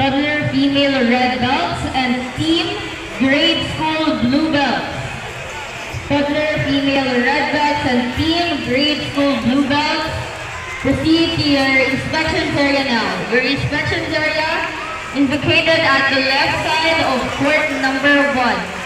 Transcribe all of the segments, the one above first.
toddler female red belts, and team grade school blue belts. Toddler female red belts and team grade school blue belts. Proceed to your inspections area now. Your inspections area is located at the left side of court number 1.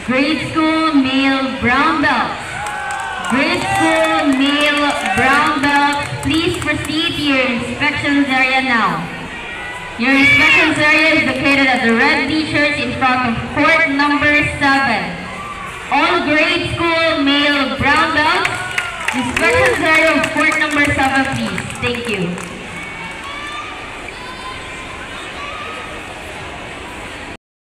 Grade school male brown belts. Grade school male brown belts, please proceed to your inspections area now. Your inspections area is located at the red t-shirts in front of court number 7. All grade school male brown belts, inspections area of court number 7, please. Thank you.